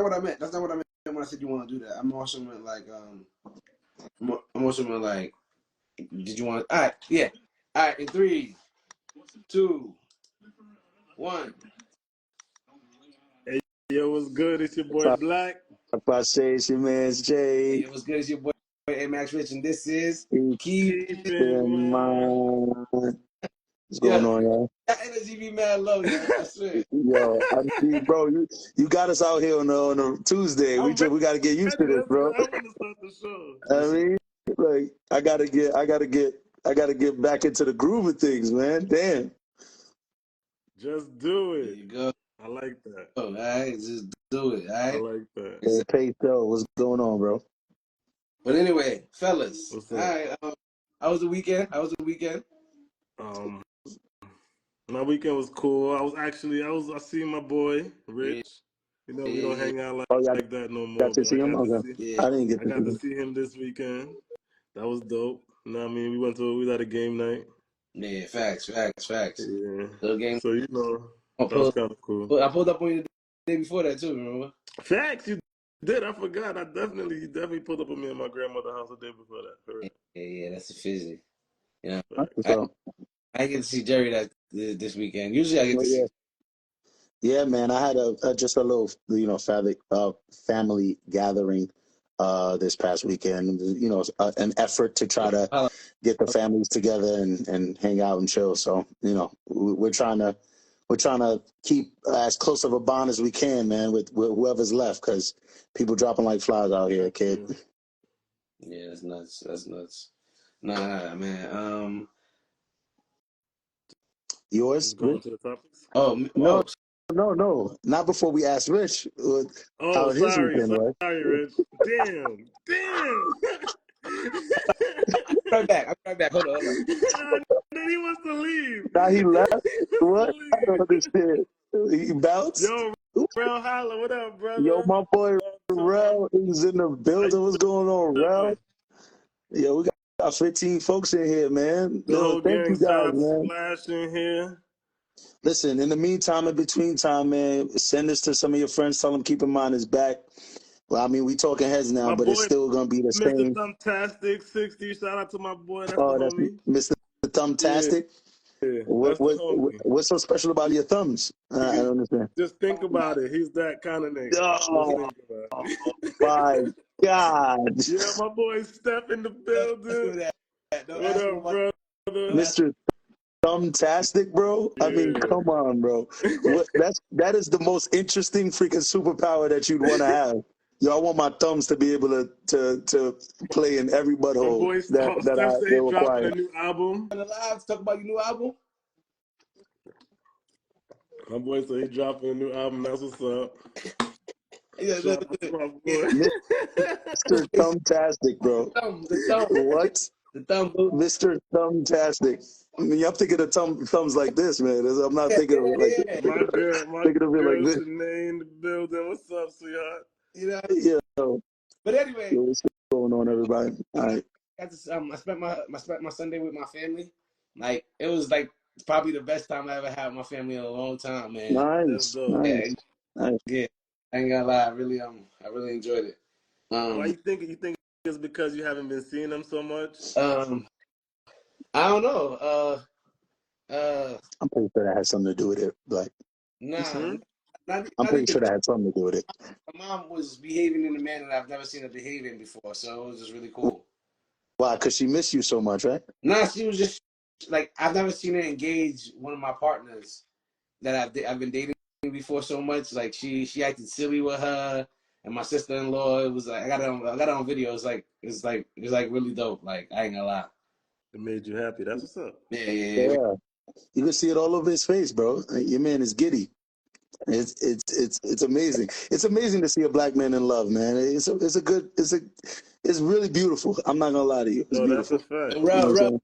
what I meant. That's not what I meant when I said you want to do that. I'm also meant like I'm also meant like, did you want? All right, yeah. All right, in 3, 2, 1. Hey, yo, what's good? It's your What's boy up? Black. I say it's your man's Hey, Jay. what's good? It's your boy A Max Rich, and this is Keep Keep Keep It. in in mind. mind. What's going Yeah, on, y'all? that energy be mad low, yo. I swear. Yo, I mean, bro, you got us out here on a Tuesday. I'm We got to get used to ready. this, Let's go. bro. I want to start the show. I Listen, mean, like I gotta get back into the groove of things, man. Damn. Just do there it. you go. I like that. All right, just do it. All I right. like that. Hey, Pay Show, what's going on, bro? But anyway, fellas. What's All up? right. How was the weekend? Um, my weekend was cool. I seen my boy Yeah, Rich. You know, we don't yeah, hang out Oh, y'all like that no got more. to But see him? Okay. yeah. I didn't get I to see got to him. see him this weekend. That was dope. You know what I mean? We had a game night. Yeah, facts. Yeah. Little game. So you know, I that was pulled, kind of cool. I pulled up on you the day before that too. Remember? Facts, you did. I forgot. You definitely pulled up on me at my grandmother's house the day before that. For real. Yeah. That's a fizzy. You know, I So, I get to see Jerry this weekend. Usually I get oh, to yeah. see. Yeah, man. I had just a little, family gathering this past weekend. An effort to try to Holla. get the families together and hang out and chill. So, we're trying to keep as close of a bond as we can, man, with whoever's left, because people dropping like flies out here, Heck kid. yeah. Yeah, that's nuts. That's nuts. Nah, man. Yours, Just going Rich? to the topics. No, no, not before we asked Rich Oh, how his weekend was. sorry, Rich. Damn. right back. I'll be right back. Hold on. Then he wants to leave. Now he left. He wants to What? I don't leave. understand. He bounced. Yo, Rel Holla, what up, Yo, brother? my boy Long time. Rel is in the How you building. What's going on, Rel? doing? Yo, we got 15 folks in here, man. The Yo, whole thank gang you guys, shot man. splashing here. Listen, in the meantime, in between time, man, send this to some of your friends. Tell them keep in mind is back. Well, I mean, we talking heads now, My but it's boy, still gonna be the Mr. same. Thumbtastic 60. Shout out to my boy. That's the Oh, that's homie. Mr. Yeah, Thumbtastic. that's the homie. What's so special about your thumbs? I don't understand. Just think about it. He's that kind of nigga. Just Oh think about it. my God, Yeah, my boy Steph in the Don't building. do that. Don't What ask him up, about. brother? Don't ask. Mr. Thumbtastic, bro. I mean, Yeah. come on, bro. That is the most interesting freaking superpower that you'd want to have. Yo, I want my thumbs to be able to play in every My butthole boy that Steph I said they he dropping require. a new album. On the live, talk about your new album. My boy said he dropping a new album. That's what's up. Yeah, Shout out to my boy. Mr. Thumbtastic, bro. the thumb, What? the thumb. Boo. Mr. Thumbtastic. I mean, I'm thinking of thumbs like this, man. I'm not thinking of it like Yeah. My thinking of it like girl this. Shanae in the building. What's up, sweetheart? You know. Yo, But anyway, what's going on, everybody? All right. I spent my Sunday with my family. Like it was like probably the best time I ever had with my family in a long time, man. That's Nice, dope. Yeah, nice, nice. yeah. I ain't gonna lie, I really enjoyed it. Why Um, you think it's because you haven't been seeing them so much? um, I don't know. I'm pretty sure that had something to do with it. Like, Nah, Hmm? I'm not pretty even sure that that. had something to do with it. My mom was behaving in a manner that I've never seen her behaving before, so it was just really cool. Why? Because she missed you so much, right? Nah, she was just like I've never seen her engage one of my partners that I've been dating before so much. Like she acted silly with her and my sister in law. It was like I got it on video. It's like really dope. Like I ain't gonna lie. It made you happy. That's what's up. Yeah. Yeah. You can see it all over his face, bro. Your man is giddy. It's amazing. It's amazing to see a black man in love, man. It's really beautiful. I'm not gonna lie to you. It's No, that's a beautiful. And fact. You know what I'm saying?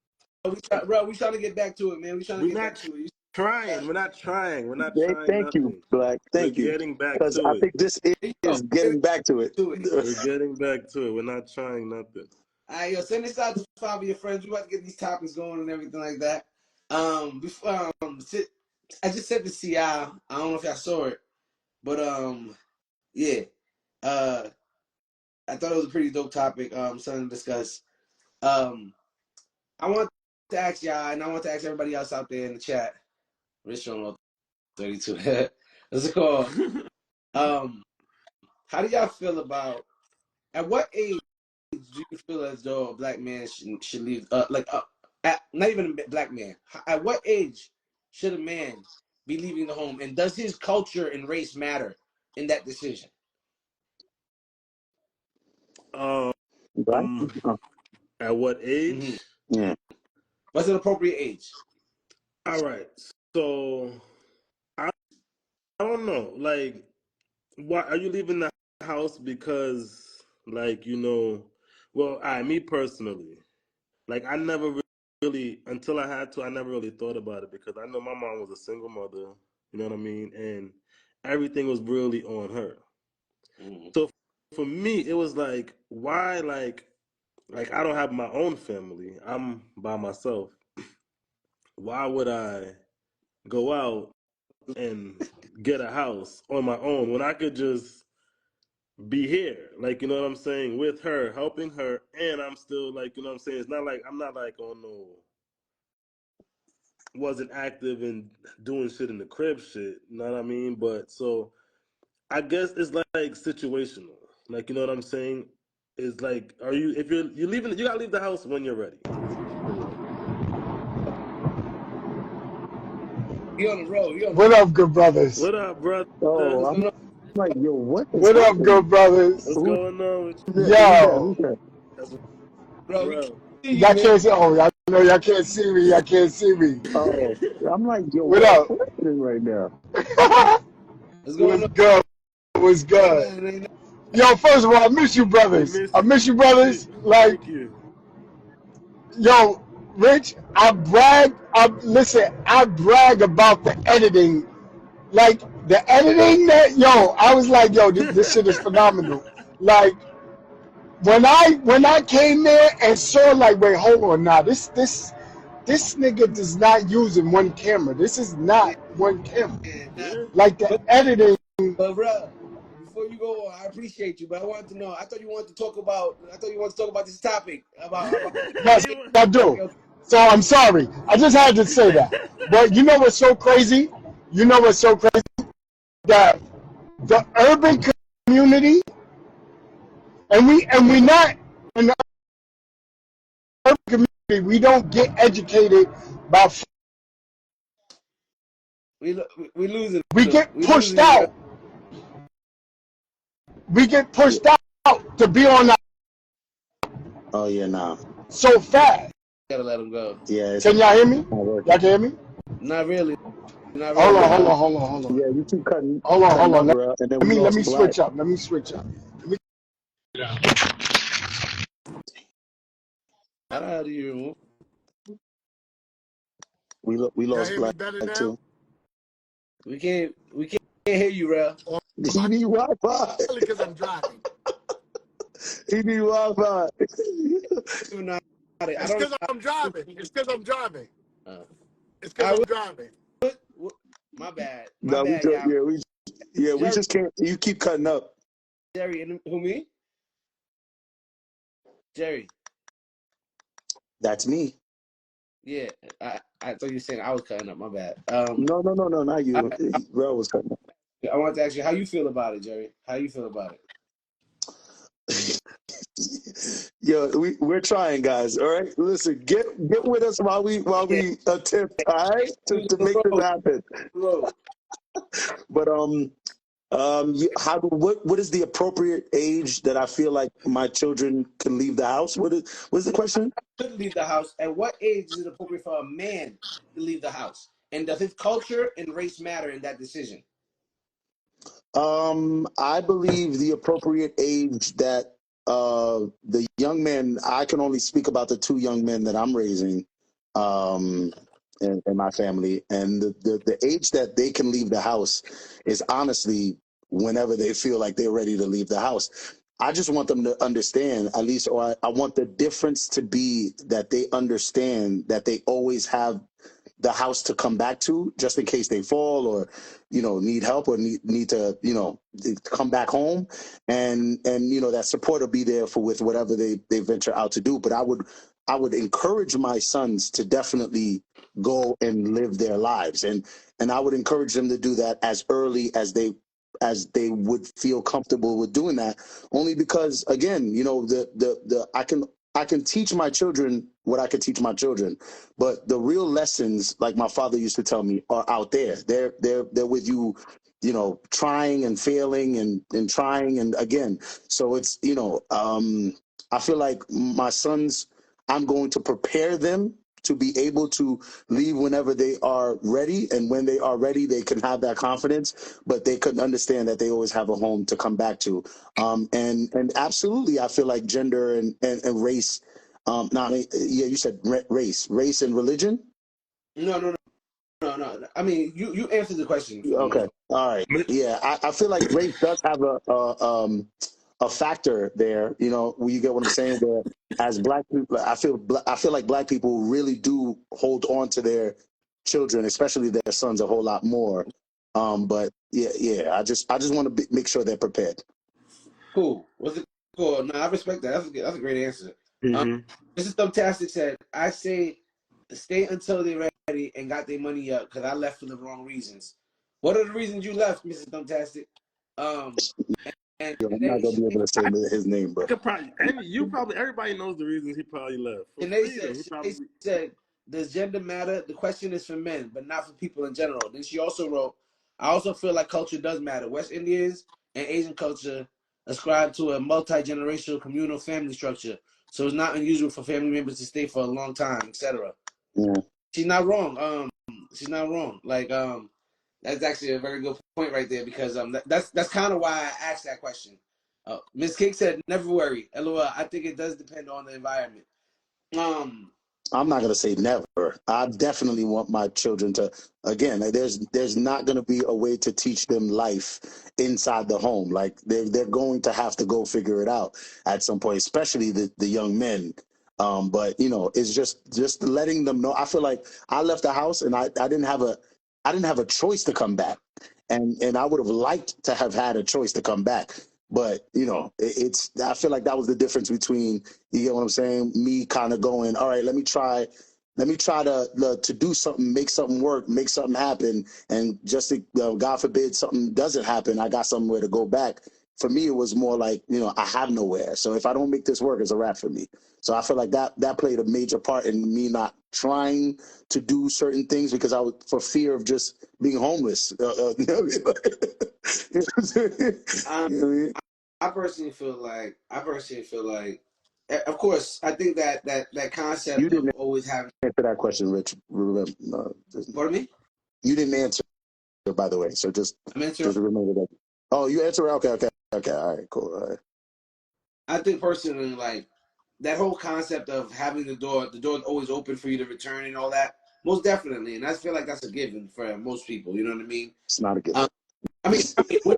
we trying to get back to it, man. We trying to We're get back not to it. trying. We're not trying. We're not trying Thank you, nothing. Black. We're Thank you. getting back Because to I it. think this There you go. is getting back to it. To it. We're getting back to it. We're not trying nothing. All right, yo, send this out to 5 of your friends. We about to get these topics going and everything like that. Before I just said to see y'all. I don't know if y'all saw it, but yeah. I thought it was a pretty dope topic, something to discuss. I want to ask y'all, and I want to ask everybody else out there in the chat. Rich on 32. What's it called? How do y'all feel about, at what age do you feel as though a black man should leave, not even a black man, at what age should a man be leaving the home, and does his culture and race matter in that decision? Right? At what age? Mm-hmm. Yeah. What's an appropriate age? All right. So I don't know. Like, why are you leaving the house? Because, like, well, me personally, like, I never really, until I had to, I never really thought about it, because I know my mom was a single mother. You know what I mean? And everything was really on her. Mm-hmm. So for me, it was like, why, like I don't have my own family. I'm by myself. Why would I go out and get a house on my own when I could just be here? Like, you know what I'm saying? With her, helping her, and I'm still, like, you know what I'm saying? It's not like I'm not like on wasn't active and doing shit in the crib shit. You know what I mean? But so I guess it's like situational. Like, you know what I'm saying? It's like, if you're leaving, you gotta leave the house when you're ready. You on the road. What up, good brothers? What up, brother? Oh, I'm like, yo, what is What up, happening? good brothers? What's going on with you? Yo, Who's that? That's Bro, bro. see you, y'all man. can't see. Oh, y'all know y'all can't see me. Y'all can't see me. Oh, I'm like, yo, What what's up? happening right now? What's going What's on? good? What's good? Man? Yo, first of all, I miss you, We brothers. miss I miss you, brothers. Like, Thank you. yo, Rich, I brag. I brag about the editing. Like the editing I was like, yo, this shit is phenomenal. Like, when I came there and saw, like, wait, hold on now, this nigga does not use in one camera. This is Yeah, not one camera. nah. Yeah. Like the But, editing. bro, before you go on, I appreciate you, but I wanted to know. I thought you wanted to talk about this topic about. Yes, He wa- I Okay, do. okay. So I'm sorry. I just had to say that. But you know what's so crazy? You know what's so crazy? That the urban community, and we not in the urban community, we don't get educated about. We losing We them. get We pushed losing you, bro. out. We get Yeah. pushed out to be on that Oh, yeah, nah. so fast. Gotta let them go. Yeah, it's Can y'all hear me? not Y'all working. can hear me? Not really. Not Hold really. on, No. hold on. Yeah, you keep cutting Hold on. up, bro, and then we Let lost me Black. switch up. Let me switch up. How the hell do you remove? We Y'all lost hear me Black better now? too. We can't hear you, bro. He need Wi-Fi. Because I'm driving. He need Wi-Fi. Even know how to- I It's don't. because I'm driving. It's because I'm driving. Uh, It's because I I'm driving. would. My bad. My No, we bad, don't. y'all. We Jerry, just can't. You keep cutting up. Jerry, and who me? Jerry. That's me. Yeah, I thought you were saying I was cutting up. My bad. No, not you. I, Bro was cutting up. I want to ask you how you feel about it, Jerry. How you feel about it? Yo, we're trying, guys. All right, listen, get with us while we Yeah, attempt, all right, losing to the make this road. happen. Road. But what is the appropriate age that I feel like my children can leave the house? What's the No, question? should leave the house. At what age is it appropriate for a man to leave the house? And does his culture and race matter in that decision? I believe the appropriate age that the young men. I can only speak about the two young men that I'm raising, um, in my family, and the age that they can leave the house is honestly whenever they feel like they're ready to leave the house. I just want them to understand, at least, or I want the difference to be that they understand that they always have the house to come back to, just in case they fall or, need help or need to, come back home, and that support will be there for with whatever they venture out to do. But I would encourage my sons to definitely go and live their lives, and I would encourage them to do that as early as they would feel comfortable with doing that, only because, again, I can teach my children what I could teach my children, but the real lessons, like my father used to tell me, are out there. They're with you, trying and failing and trying and again. So it's, I feel like my sons, I'm going to prepare them to be able to leave whenever they are ready, and when they are ready, they can have that confidence. But they couldn't understand that they always have a home to come back to. And absolutely, I feel like gender and race. Now, yeah, you said race and religion. No. I mean, you answered the question for the most Okay, all right. Yeah, I feel like race does have a factor there. Where you get what I'm saying. Where as black people, I feel like black people really do hold on to their children, especially their sons, a whole lot more. But yeah. I just want to make sure they're prepared. Cool. What's it cool? No, I respect that. That's a great answer. Mm-hmm. Mrs. Thumbtastic said, I say stay until they're ready and got their money up because I left for the wrong reasons. What are the reasons you left, Mrs. Thumbtastic? And I'm not gonna be able to say his name, bro. Everybody knows the reasons he probably left. And they said, does gender matter? The question is for men, but not for people in general. Then she also wrote, I also feel like culture does matter. West Indians and Asian culture ascribe to a multi-generational communal family structure. So it's not unusual for family members to stay for a long time, etc. Yeah. She's not wrong. She's not wrong. Like, that's actually a very good point right there, because that's kind of why I asked that question. Ms. King said, never worry. LOL, I think it does depend on the environment. I'm not going to say never. I definitely want my children to, again, there's not going to be a way to teach them life inside the home. Like they're going to have to go figure it out at some point, especially the young men. But it's just letting them know. I feel like I left the house and I didn't have a choice to come back. And I would have liked to have had a choice to come back. But I feel like that was the difference between, you get what I'm saying, me kind of going, all right, let me try to do something, make something work, make something happen, and just God forbid something doesn't happen, I got somewhere to go back. For me, it was more like, I have nowhere. So if I don't make this work, it's a wrap for me. So I feel like that played a major part in me not trying to do certain things because I was for fear of just being homeless. I personally feel like, of course, I think that concept you didn't of always having. Answer that question, Rich. Pardon me? You didn't answer, by the way. So just remember that. Oh, you answered. Okay. All right, cool. All right. I think personally, like that whole concept of having the door always open for you to return and all that, most definitely, and I feel like that's a given for most people. You know what I mean? It's not a given. I mean, when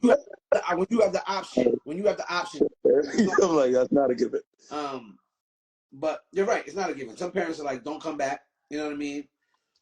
you have the option, I'm like, that's not a given. But you're right, it's not a given. Some parents are like, don't come back. You know what I mean?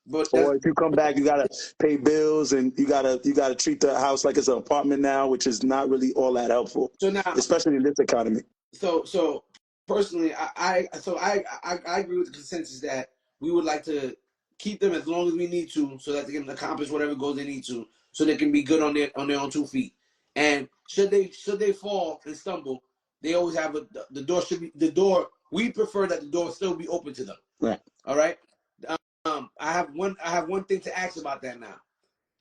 But or if you come back, you gotta pay bills and you gotta treat the house like it's an apartment now, which is not really all that helpful. So now, especially in this economy. So personally, I agree with the consensus that we would like to keep them as long as we need to, so that they can accomplish whatever goals they need to, so they can be good on their own 2 feet. And should they fall and stumble, they always have the door should be the door. We prefer that the door still be open to them. Right. All right. I have one thing to ask about that now.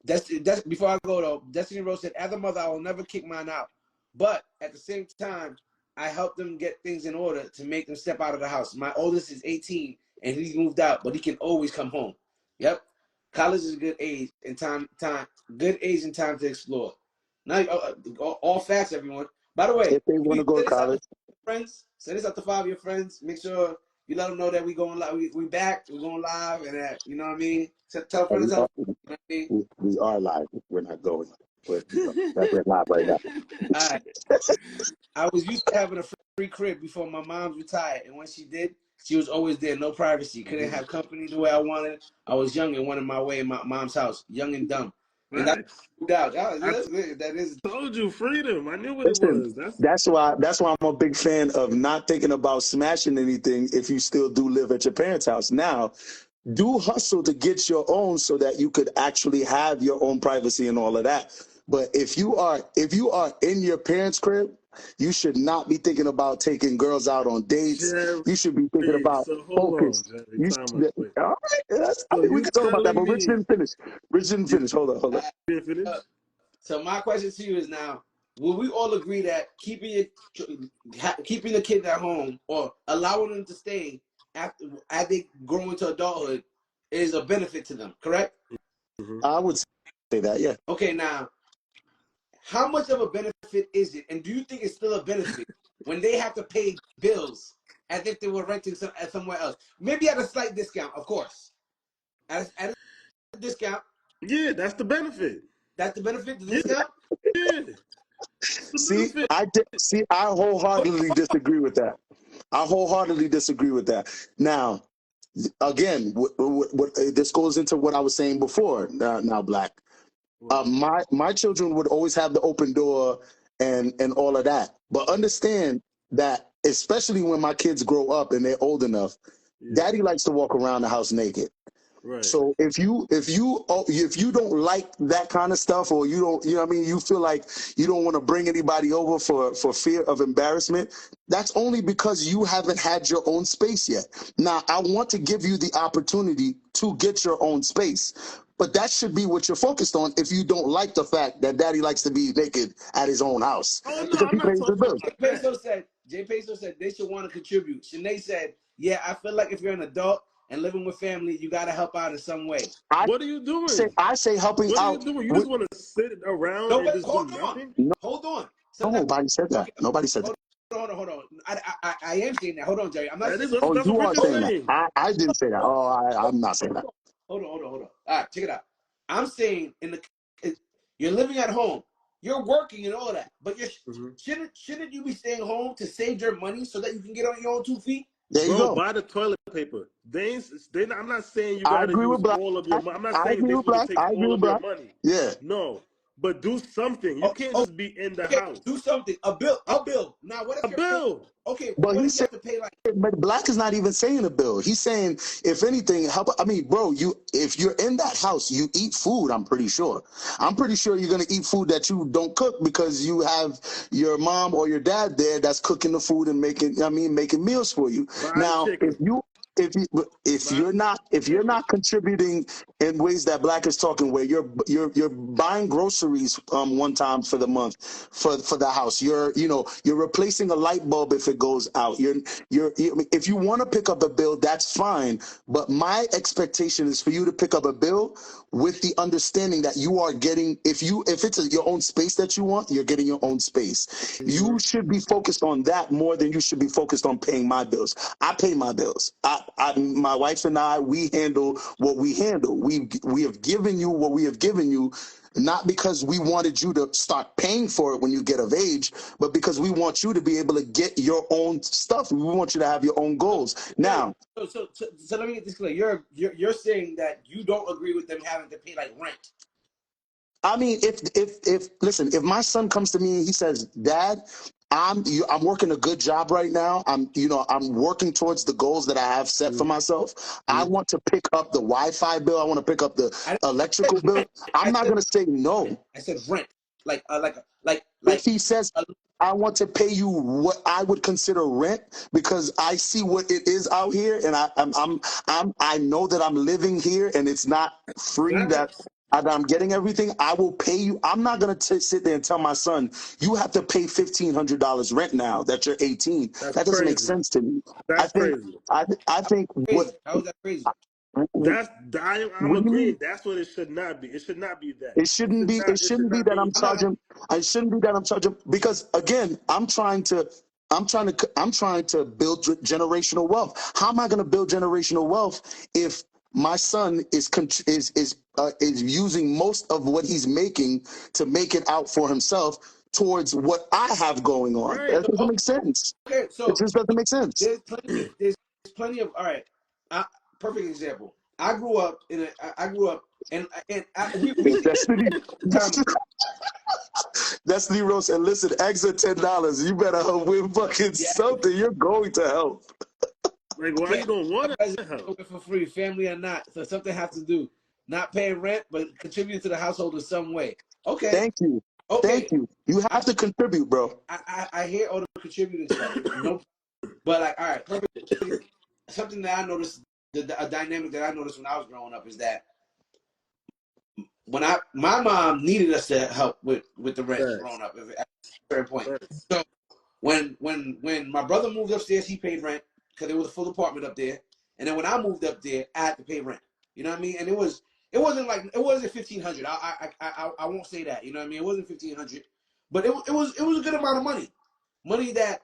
That's before I go though. Destiny Rose said, as a mother, I will never kick mine out, but at the same time, I help them get things in order to make them step out of the house. My oldest is 18 and he's moved out, but he can always come home. Yep. College is a good age and time to explore. Now, all facts, everyone. By the way, if they want to go to college, friends, send this out to 5 of your friends. Make sure you let them know that we going live. We back. We're going live, and that, you know what I mean. Tell friends. You know what I mean? We are live. We're not going. We're live right now. All right. I was used to having a free crib before my mom retired, and when she did, She was always there, no privacy. Couldn't have company the way I wanted. I was young and wanted my way in my mom's house, young and dumb. And that's Facts. no doubt. I That is told you freedom. I knew what it Listen, was. that's why I'm a big fan of not thinking about smashing anything if you still do live at your parents' house. Now, do hustle to get your own so that you could actually have your own privacy and all of that. But if you are in your parents' crib, you should not be thinking about taking girls out on dates. Jerry. You should be thinking about So hold on, focus. Jerry. You Time out. Wait. all right, I So mean, we you can talk about that, telling but Rich me didn't finish. Rich didn't you finish. Hold on. didn't finish? so. My question to you is now: will we all agree that keeping the kid at home or allowing them to stay after as they grow into adulthood is a benefit to them? Correct? I would say that, yeah. Okay, now how much of a benefit is it, and do you think it's still a benefit when they have to pay bills as if they were renting somewhere else? Maybe at a slight discount, of course. At a discount. Yeah, that's the benefit. That's the benefit. The discount. Yeah. That's the See, benefit. I wholeheartedly disagree with that. I wholeheartedly disagree with that. Now, again, this goes into what I was saying before. Now, Black, my children would always have the open door and all of that. But understand that, especially when my kids grow up and they're old enough, Daddy likes to walk around the house naked. Right. So if you don't like that kind of stuff, or you don't, what I mean, you feel like you don't want to bring anybody over for fear of embarrassment, that's only because you haven't had your own space yet. Now, I want to give you the opportunity to get your own space, but that should be what you're focused on if you don't like the fact that Daddy likes to be naked at his own house. Oh Because no, I'm he not pays the talking bills. about Jay Peso said they should want to contribute. Shanae said, "Yeah, I feel like if you're an adult and living with family, you got to help out in some way." What are you doing? I say helping What are you out. doing? You just want to sit around and just do nothing? Hold on. Nobody said that. Okay, Nobody said that. hold on. I am saying that. Hold on, Jerry. I'm not saying. Oh, That's you what are Rich is saying that. saying. I didn't say that. Oh, I'm not saying that. Hold on. All right, check it out. I'm saying you're living at home, you're working and all that, but shouldn't you be staying home to save your money so that you can get on your own 2 feet? There you Bro, go. buy the toilet paper. I'm not saying you I got to agree use with Black. all of your money. I'm not I saying agree they're with supposed Black. to take I agree all with of your Black. money. Yeah. No, but do something. You can't just be in the house. Do something. A bill. Now, what if A bill? Okay, But what he if you said, have to pay like? but Black is not even saying a bill. He's saying, if anything, help. I mean, bro, if you're in that house, you eat food. I'm pretty sure you're gonna eat food that you don't cook because you have your mom or your dad there that's cooking the food and making meals for you. Buy Now, chicken. if you're not contributing in ways that Black is talking, where you're buying groceries one time for the month for the house, you're replacing a light bulb if it goes out, if you want to pick up a bill, that's fine, but my expectation is for you to pick up a bill with the understanding that you are getting, if it's your own space that you want, you're getting your own space. You should be focused on that more than you should be focused on paying my bills. I pay my bills. My wife and I, we handle what we handle. We have given you what we have given you, not because we wanted you to start paying for it when you get of age, but because we want you to be able to get your own stuff. We want you to have your own goals. Now, so let me get this clear. You're saying that you don't agree with them having to pay like rent. I mean, if my son comes to me and he says, "Dad, I'm working a good job right now. I'm working towards the goals that I have set for myself. I want to pick up the Wi-Fi bill. I want to pick up the electrical bill." I'm not going to say no. I said rent, like If he says, "I want to pay you what I would consider rent because I see what it is out here, and I know that I'm living here and it's not free, that I'm getting everything, I will pay you." I'm not gonna sit there and tell my son, "You have to pay $1,500 rent now that you're 18." That doesn't make sense to me. That's crazy. I think what. How is that crazy? I'm agreeing. That's what it should not be. It should not be that. It shouldn't be that I'm charging. I shouldn't be that I'm charging, because again, I'm trying to build generational wealth. How am I going to build generational wealth if my son is using most of what he's making to make it out for himself towards what I have going on? Right. That doesn't make sense. Okay, so It just doesn't make sense. there's plenty of all right. Perfect example. I grew up and we Yo, see Destiny, time. Destiny Rose said, listen, eggs are $10. You better help with fucking Yeah, something. You're going to help. Like, why you don't want to help? for free, family or not. So something have to do. Not paying rent, but contributing to the household in some way. Okay, Thank you. Thank okay. you. You I have to contribute, bro. I hear all the contributing stuff. No, but like, all right, perfect. Something that I noticed, a dynamic that I noticed when I was growing up is that when my mom needed us to help with the rent Facts. growing up at a certain point. Facts. So when my brother moved upstairs, he paid rent because it was a full apartment up there. And then when I moved up there, I had to pay rent. You know what I mean? And it wasn't $1,500. I won't say that. You know what I mean? It wasn't $1,500, but it was a good amount of money that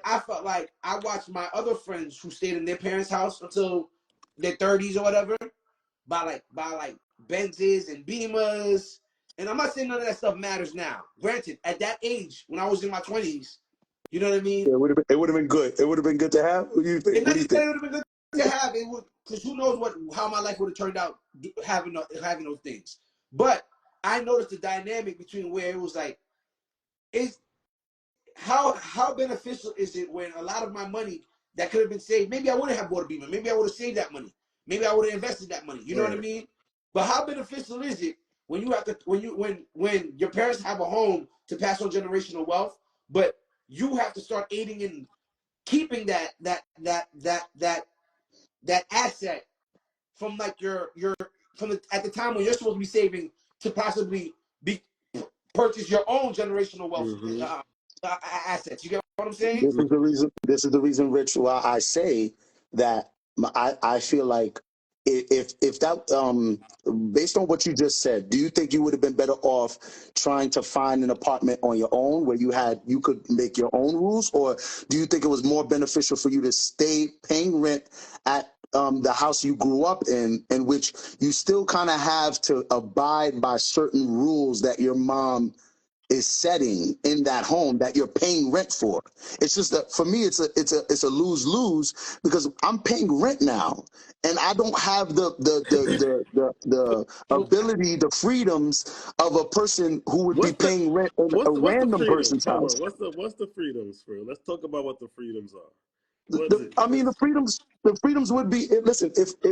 I felt like I watched my other friends who stayed in their parents' house until their 30s or whatever buy like Benzes and Beamers. And I'm not saying none of that stuff matters now. Granted, at that age, when I was in my 20s, you know what I mean? Yeah, it would have been good. It would have been good to have. What do you think? And What not do you just that think? it would have been good to have it, because who knows how my life would have turned out having those things. But I noticed the dynamic between where it was like, is how beneficial is it when a lot of my money that could have been saved, maybe I wouldn't have bought a Beamer, maybe I would have saved that money, maybe I would have invested that money. You know what I Right. mean? But how beneficial is it when you have to when your parents have a home to pass on generational wealth, but you have to start aiding in keeping that asset from like your at the time when you're supposed to be saving to possibly be purchase your own generational wealth Mm-hmm. assets. You get what I'm saying? This is the reason. This is the reason, Rich, why I say that I feel like if that based on what you just said, do you think you would have been better off trying to find an apartment on your own where you could make your own rules, or do you think it was more beneficial for you to stay paying rent at the house you grew up in which you still kind of have to abide by certain rules that your mom is setting in that home that you're paying rent for? It's just that for me, it's a lose-lose because I'm paying rent now, and I don't have the ability, the freedoms of a person who would be What's the paying rent in a what's the random freedoms? person's Hold house. on. What's the freedoms for? Let's talk about what the freedoms are. What is it? I mean, the freedoms would be, listen, if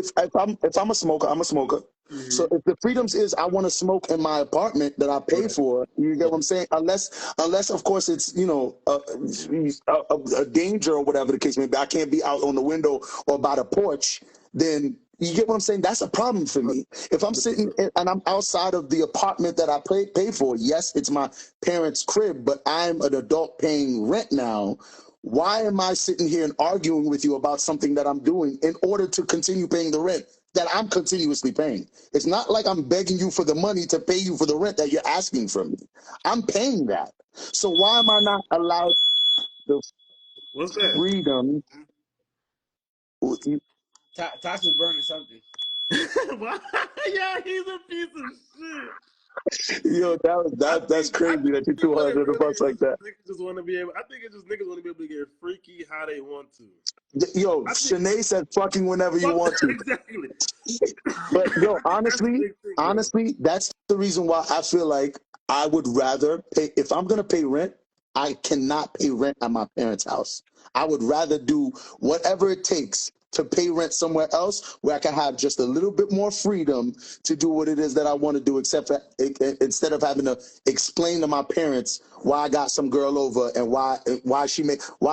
I'm a smoker, I'm a smoker. So Mm-hmm. if the freedoms is I want to smoke in my apartment that I pay Right. for, you get what I'm Right. saying? Unless of course it's a danger or whatever the case may be. I can't be out on the window or by the porch. Then you get what I'm saying? That's a problem for me. If I'm sitting 100%. and I'm outside of the apartment that I pay for, yes, it's my parents' crib, but I'm an adult paying rent now. Why am I sitting here and arguing with you about something that I'm doing in order to continue paying the rent that I'm continuously paying? It's not like I'm begging you for the money to pay you for the rent that you're asking from me. I'm paying that. So why am I not allowed the What's that? freedom? Tasha's burning something. Why? Yeah, he's a piece of shit. Yo, that's I crazy that you think threw what her it under the really bus is like that. niggas just want to be able. I think it's just niggas want to be able to get freaky how they want to. Yo, I think Shanae said fucking whenever you fuck want to. exactly. But yo, I think that's the big thing, bro. honestly, that's the reason why I feel like I would rather pay. If I'm gonna pay rent, I cannot pay rent at my parents' house. I would rather do whatever it takes to pay rent somewhere else where I can have just a little bit more freedom to do what it is that I want to do, except for instead of having to explain to my parents why I got some girl over and why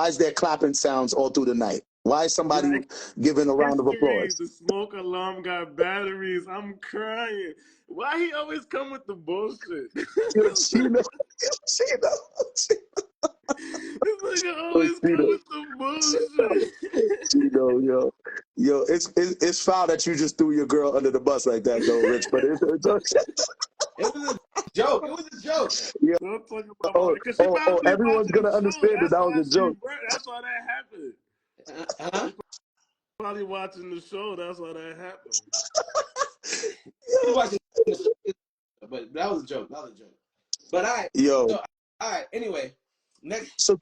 is there clapping sounds all through the night? Why is somebody Black giving a round of history. applause? The smoke alarm got batteries. I'm crying. Why he always come with the bullshit? She know, she know, This nigga always she come know. with the bullshit. Gino, yo, it's foul that you just threw your girl under the bus like that, though, Rich. But it's okay. It was a joke. It was a joke. Yeah. Don't talk about my because she Oh, probably everyone's watching the gonna show. understand that That's that why was a joke. that's why that happened. Huh? Probably watching the show. That's why that happened. He's watching, but that was a joke. That was a joke. But all right. Yo, So all right. Anyway, next. So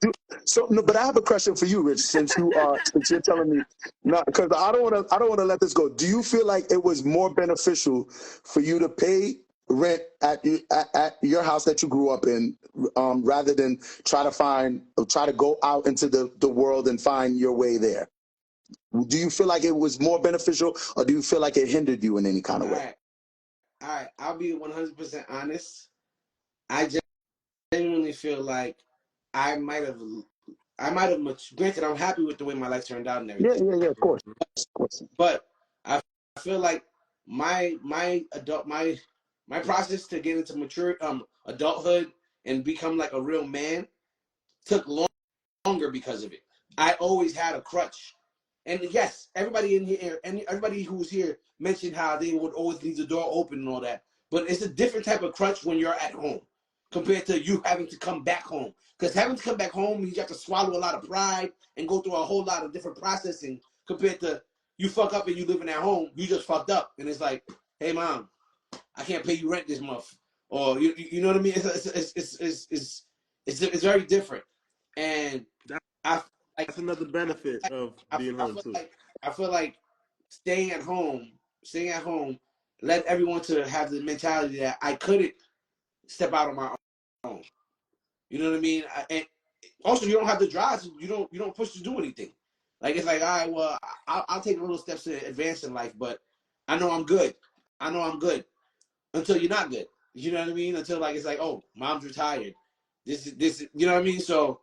no, but I have a question for you, Rich. Since you're telling me, no, because I don't want to let this go. Do you feel like it was more beneficial for you to pay rent at your house that you grew up in, rather than try to go out into the world and find your way there? Do you feel like it was more beneficial, or do you feel like it hindered you in any kind of All way? right, all right. I'll be 100% honest. I genuinely feel like I might have, granted, I'm happy with the way my life turned out and Yeah, everything, yeah, yeah. Of course, of course. but I feel like my process to get into mature adulthood and become like a real man took longer because of it. I always had a crutch. And yes, everybody in here and everybody who's here mentioned how they would always leave the door open and all that. But it's a different type of crutch when you're at home compared to you having to come back home. Because having to come back home means you have to swallow a lot of pride and go through a whole lot of different processing compared to you fuck up and you living at home, you just fucked up. And it's like, hey mom, I can't pay you rent this month. Or you know what I mean? It's very different. And I like That's another benefit of being home too. I feel like staying at home, led everyone to have the mentality that I couldn't step out on my own. You know what I mean? And also, you don't have the drive. So you don't push to do anything. Like it's like, all right, well, I'll take little steps to advance in life, but I know I'm good. I know I'm good until you're not good. You know what I mean? Until like it's like, oh, mom's retired. This is, you know what I mean? So,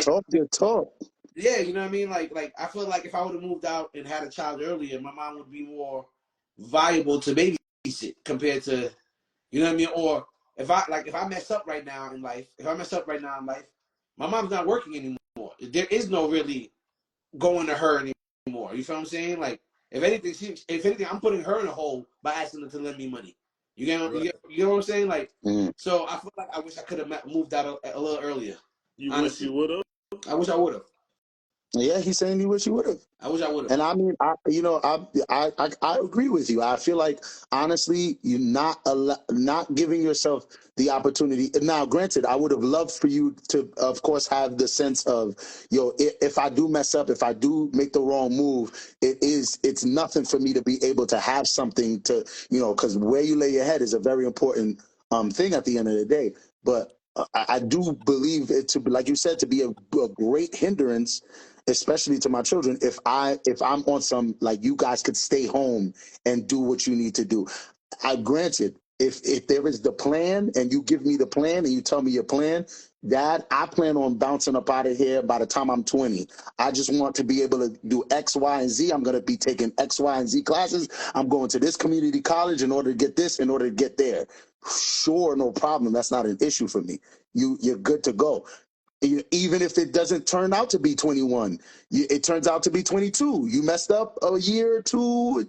Talk your talk. yeah, you know what I mean? Like I feel like if I would have moved out and had a child earlier, my mom would be more viable to babysit compared to, you know what I mean? Or if I mess up right now in life, my mom's not working anymore. There is no really going to her anymore. You feel what I'm saying? Like if anything, I'm putting her in a hole by asking her to lend me money. Right. You know what I'm saying? Like, Mm. so I feel like I wish I could have moved out a little earlier. You wish Honestly, you would have? I wish I would have. Yeah, he's saying he wish he would have. I wish I would have. And I mean, I agree with you. I feel like honestly, you're not giving yourself the opportunity. Now, granted, I would have loved for you to, of course, have the sense of, if I do mess up, if I do make the wrong move, it's nothing for me to be able to have something to, because where you lay your head is a very important thing at the end of the day. But I do believe it to be, like you said, to be a great hindrance, especially to my children, if I'm on some, like, you guys could stay home and do what you need to do. I granted, if there is the plan and you give me the plan and you tell me your plan, Dad, I plan on bouncing up out of here by the time I'm 20. I just want to be able to do X, Y, and Z. I'm going to be taking X, Y, and Z classes. I'm going to this community college in order to get this, in order to get there. Sure, no problem. That's not an issue for me. You're good to go. Even if it doesn't turn out to be 21, it turns out to be 22. You messed up a year or two,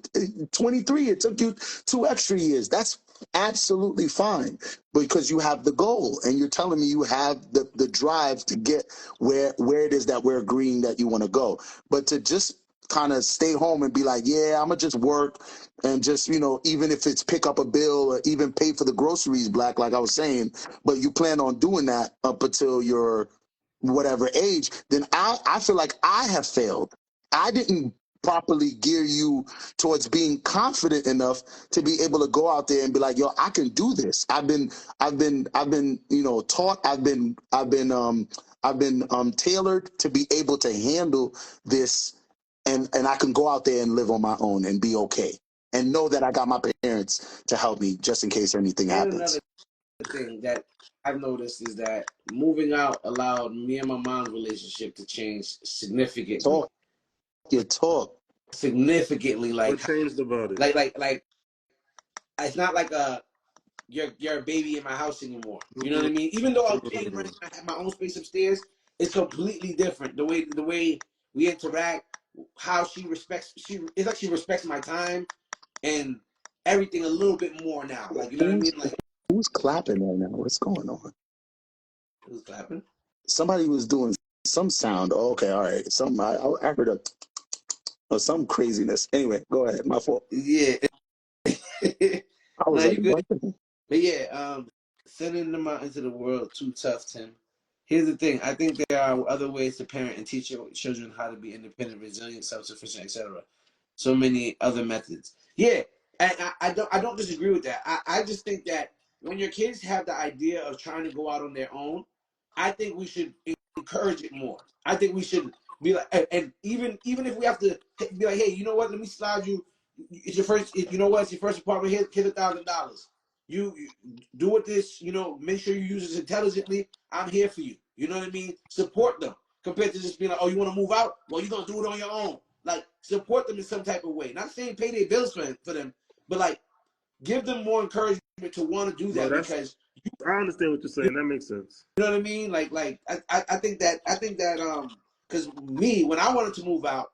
23. It took you 2 extra years. That's absolutely fine, because you have the goal and you're telling me you have the drive to get where it is that we're agreeing that you want to go. But to just kind of stay home and be like, yeah, I'm gonna just work and just, even if it's pick up a bill or even pay for the groceries, Black, like I was saying, but you plan on doing that up until you're whatever age, then I feel like I have failed. I didn't properly gear you towards being confident enough to be able to go out there and be like, yo, I can do this. I've been taught. I've been tailored to be able to handle this, and I can go out there and live on my own and be okay, and know that I got my parents to help me just in case anything And happens. another thing that I've noticed is that moving out allowed me and my mom's relationship to change significantly. Talk your talk. Significantly, What changed about it? like it's not like you're a baby in my house anymore. You know what I mean? Even though I'm paying rent, I have my own space upstairs. It's completely different. The way we interact, how it's like she respects my time and everything a little bit more now. Like, you know what I mean? Like, Who's clapping right now? What's going on? who's clapping? Somebody was doing some sound. Oh, okay, all right. I heard some craziness. Anyway, go ahead. My fault. Yeah. I was No, like, you good. what? But yeah, sending them out into the world too tough, Tim. here's the thing. I think there are other ways to parent and teach your children how to be independent, resilient, self-sufficient, etc. So many other methods. Yeah, and I don't disagree with that. I just think that when your kids have the idea of trying to go out on their own, I think we should encourage it more. I think we should be like, and even if we have to be like, hey, you know what? Let me slide you. It's your first. You know what? It's your first apartment. Here's $1,000. You do with this. Make sure you use it intelligently. I'm here for you. You know what I mean? Support them compared to just being like, oh, you want to move out? Well, you're gonna do it on your own. Like, support them in some type of way. Not saying pay their bills for them, but like, give them more encouragement to want to do No, that because I understand what you're saying. That makes sense. you know what I mean. I think that because me, when I wanted to move out,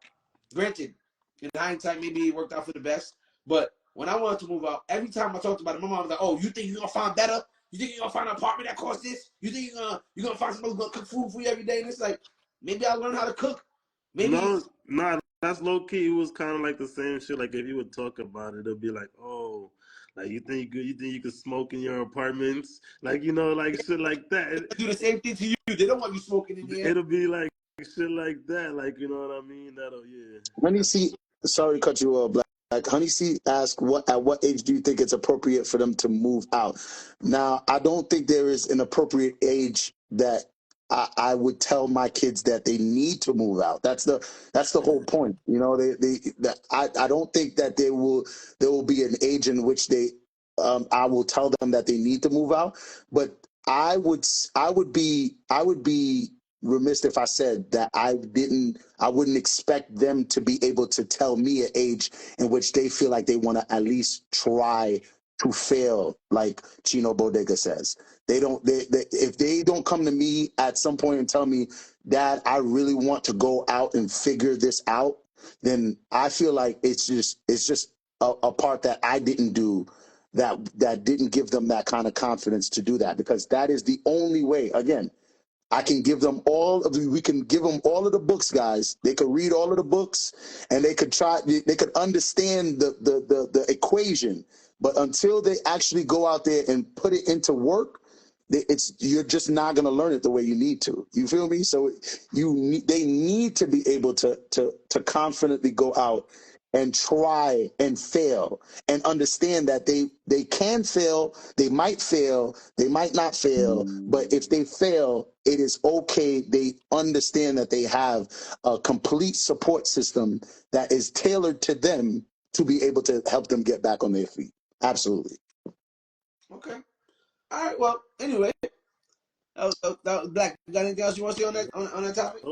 granted, in hindsight, maybe it worked out for the best. But when I wanted to move out, every time I talked about it, my mom was like, "Oh, you think you're gonna find better? You think you're gonna find an apartment that costs this? You think you're gonna find somebody who's gonna cook food for you every day?" And it's like, maybe I'll learn how to cook. Maybe No, nah, that's low key. It was kind of like the same shit. Like if you would talk about it, it'll be like, oh, like you think you could smoke in your apartments, like like shit like that. they do the same thing to you. They don't want you smoking in there. It'll be like shit like that. Like you know what I mean? That'll yeah. Honey C, sorry to cut you off, Black. Honey C asked, at what age do you think it's appropriate for them to move out? Now, I don't think there is an appropriate age that I would tell my kids that they need to move out. That's the whole point. I don't think that there will be an age in which I will tell them that they need to move out, but I would be remiss if I said that I wouldn't expect them to be able to tell me an age in which they feel like they want to at least try to fail, like Chino Bodega says. If they don't come to me at some point and tell me, Dad, I really want to go out and figure this out, then I feel like it's just a part that I didn't do that didn't give them that kind of confidence to do that, because that is the only way. Again, we can give them all of the books, guys. They could read all of the books and they could understand the equation. But until they actually go out there and put it into work, you're just not going to learn it the way you need to. You feel me? So they need to be able to confidently go out and try and fail and understand that they can fail, they might not fail, but if they fail, it is okay. They understand that they have a complete support system that is tailored to them to be able to help them get back on their feet. Absolutely. Okay. All right. Well, anyway, that was Black. You got anything else you want to say on that topic?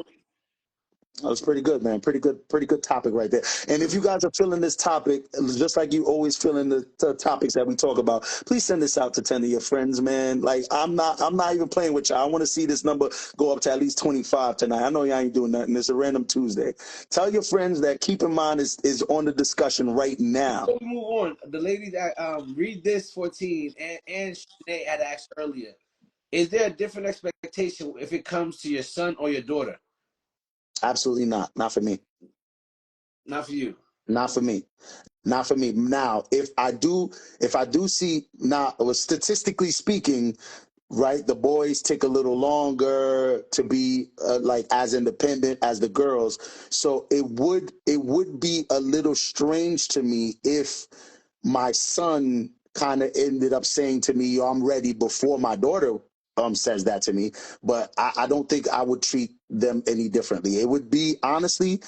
That was pretty good, man. Pretty good topic right there. And if you guys are feeling this topic, just like you always feeling the topics that we talk about, please send this out to 10 of your friends, man. Like I'm not even playing with y'all. I want to see this number go up to at least 25 tonight. I know y'all ain't doing nothing. It's a random Tuesday. Tell your friends that Keep in Mind is on the discussion right now. Before we move on, the lady that read this 14 and Sinead had asked earlier, is there a different expectation if it comes to your son or your daughter? Absolutely not. Not for me. Not for you. Not for me. Not for me. Now, if I do see, now, statistically speaking, right, the boys take a little longer to be like as independent as the girls. So it would be a little strange to me if my son kind of ended up saying to me, "Yo, I'm ready," before my daughter says that to me. But I don't think I would treat them any differently. It would be, honestly,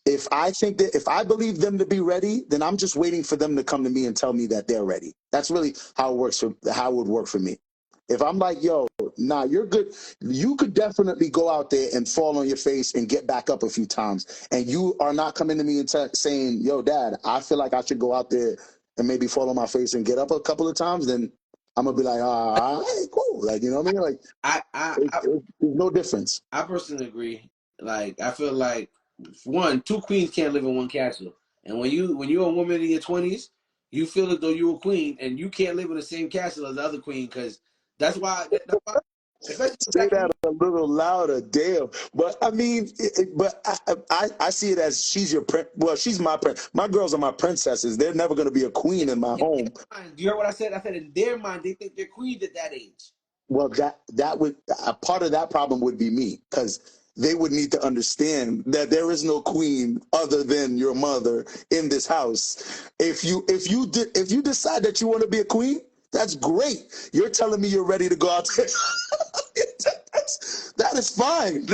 if I believe them to be ready, then I'm just waiting for them to come to me and tell me that they're ready. That's really how it would work for me. If I'm like, yo, nah, you're good, you could definitely go out there and fall on your face and get back up a few times, and you are not coming to me and saying, yo, Dad, I feel like I should go out there and maybe fall on my face and get up a couple of times, then I'm gonna be like, all right, cool. Like, you know what I mean? Like, there's no difference. I personally agree. Like, I feel like, one, two queens can't live in one castle. And when you're a woman in your 20s, you feel as though you're a queen and you can't live in the same castle as the other queen, because that's why say that a little louder, damn. But I mean, I see it as she's your she's my my girls are my princesses. They're never going to be a queen in my home. Do you hear what I said? I said in their mind they think they're queens at that age. Well, that would a part of that problem would be me, because they would need to understand that there is no queen other than your mother in this house. If you decide that you want to be a queen, that's great. You're telling me you're ready to go out there. That is fine.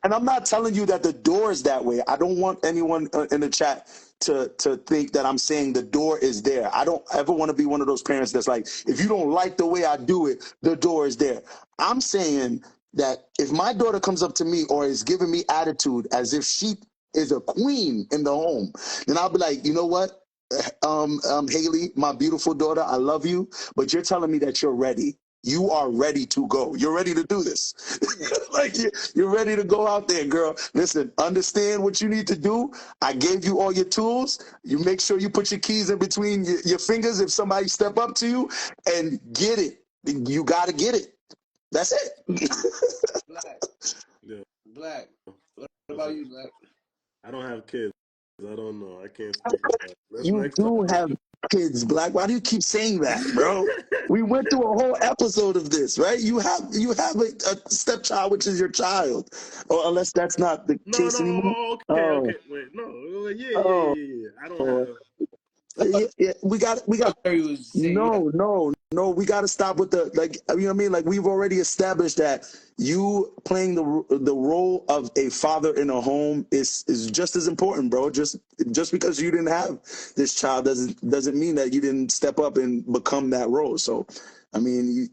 And I'm not telling you that the door is that way. I don't want anyone in the chat to think that I'm saying the door is there. I don't ever want to be one of those parents that's like, if you don't like the way I do it, the door is there. I'm saying that if my daughter comes up to me or is giving me attitude as if she is a queen in the home, then I'll be like, you know what? Haley, my beautiful daughter, I love you, but you're telling me that you're ready. You are ready to go. You're ready to do this. Like you're ready to go out there, girl. Listen, understand what you need to do. I gave you all your tools. You make sure you put your keys in between your fingers if somebody step up to you, and get it. You got to get it. That's it. Black. Yeah. Black. What about you, Black? I don't have kids. I don't know. I can't speak on that. Let's You next do topic. have kids, Black. Why do you keep saying that, bro? We went through a whole episode of this, right? You have a stepchild, which is your child, or unless that's not the No, case anymore. okay, Oh, wait, no, oh, yeah. I don't oh. have. Yeah, we got. Jerry was saying No. We got to stop with the, like. You know what I mean? Like, we've already established that you playing the role of a father in a home is just as important, bro. Just because you didn't have this child doesn't mean that you didn't step up and become that role. So, I mean,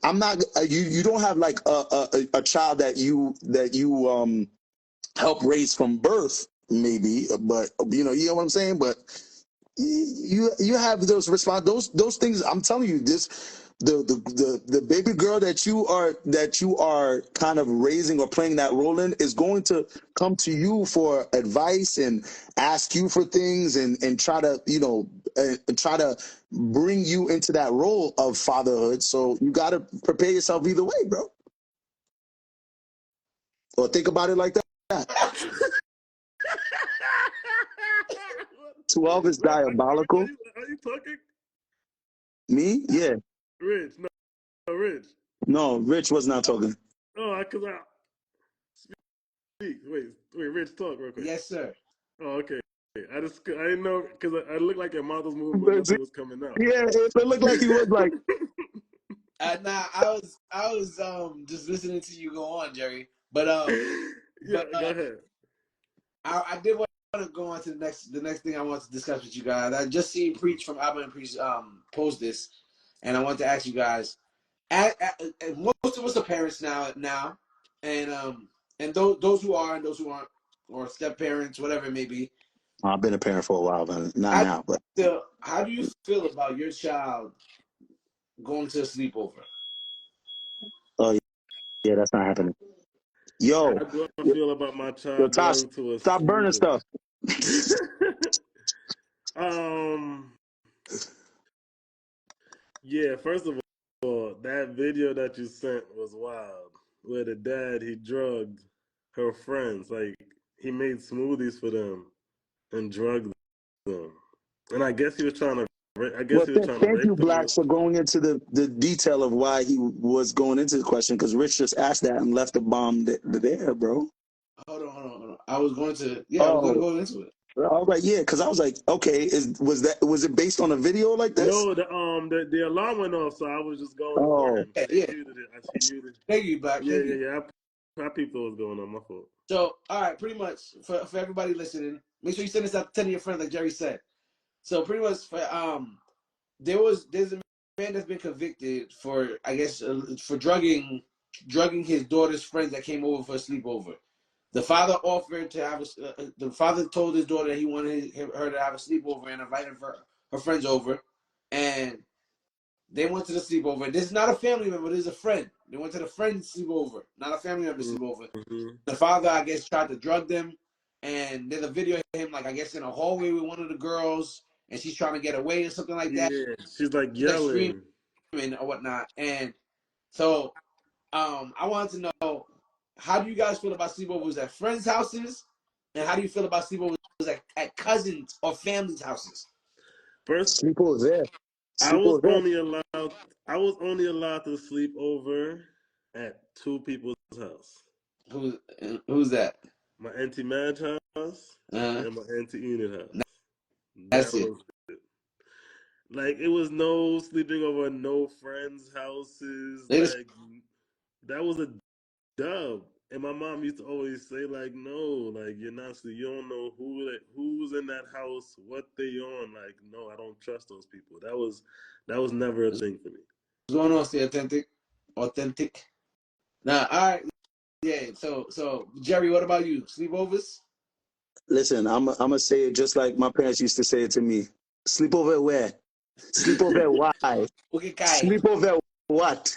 I'm not. You don't have like a child that you help raise from birth, maybe, but you know what I'm saying. But you have those things. I'm telling you, the baby girl that you are kind of raising or playing that role in is going to come to you for advice and ask you for things and try to and try to bring you into that role of fatherhood. So you got to prepare yourself either way, bro. Or think about it like that. 12 is diabolical. Are you talking? Me? Yeah. Rich? No, Rich. No, Rich was not talking. Oh, because I speak. Wait, Rich, talk real quick. yes, sir. Oh, okay. I didn't know because I looked like your mouth was moving, but nothing was coming out. Yeah, it looked like he was like. Nah, I was just listening to you go on, Jerry. But yeah, go ahead. I did want to go on to the next thing I want to discuss with you guys. I just seen Preach from Alvin and Preach post this, and I want to ask you guys. Most of us are parents now, and those who are and those who aren't, or step parents, whatever it may be. I've been a parent for a while, but not now. But how do you feel about your child going to a sleepover? oh yeah, that's not happening. Yo, how do I feel about my child Tosh, going to a stop burning stuff. Yeah, first of all, that video that you sent was wild. Where the dad, he drugged her friends. Like, he made smoothies for them and drugged them. And I guess he was trying to Thank rape you, them. Black, for going into the detail of why he was going into the question, because Rich just asked that and left the bomb there, bro. Hold on. I was going to go into it. All right, yeah, because I was like, okay, was it based on a video like this? No, the alarm went off, so I was just going for him. Yeah. He muted it. Thank you, Black. Yeah. I peeped what was going on. My fault. So, all right, pretty much for everybody listening, make sure you send this out to 10 of your friends, like Jerry said. So, pretty much there's a man that's been convicted for, I guess, for drugging his daughter's friends that came over for a sleepover. The father offered to have the father told his daughter that he wanted her to have a sleepover and invited her friends over, and they went to the sleepover. This is not a family member. This is a friend. They went to the friend's sleepover, not a family member sleepover. Mm-hmm. The father, I guess, tried to drug them, and there's a video of him, like, I guess, in a hallway with one of the girls, and she's trying to get away or something like that. Yeah, she's like yelling, screaming or whatnot. And so, I wanted to know, how do you guys feel about sleepovers at friends' houses, and how do you feel about sleepovers at cousins or families' houses? First, sleepovers there. I Sleep was over there. only allowed. I was only allowed to sleep over at two people's house. Who's who's that? My auntie Madge house Uh, and my auntie Enid house. that's That it. was it. Like it was no sleeping over no friends' houses. They just Like that was a dub. And my mom used to always say, like, no, like you're not, you don't know who's in that house, what they on. Like, no, I don't trust those people. That was never a what's thing for me. going on. Stay authentic. Nah, all right. Yeah. So Jerry, what about you? Sleepovers? Listen, I'm gonna say it just like my parents used to say it to me. Sleep over where? Sleep over why? Okay, Kai. Sleep over what?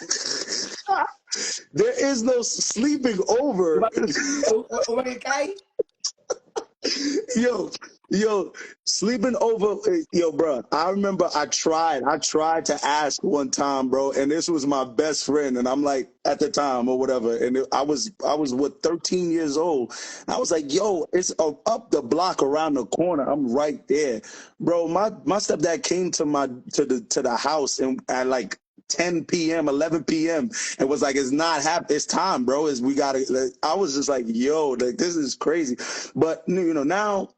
There is no sleeping over. Okay, Kai. yo, yo, sleeping over, yo, bro. I remember I tried to ask one time, bro, and this was my best friend, and I'm like, at the time or whatever, and I was what 13 years old. I was like, yo, it's up the block around the corner. I'm right there, bro. My stepdad came to the house and at like 10 p.m., 11 p.m. and was like, it's not happening. It's time, bro. Is we gotta. Like, I was just like, yo, like this is crazy. But now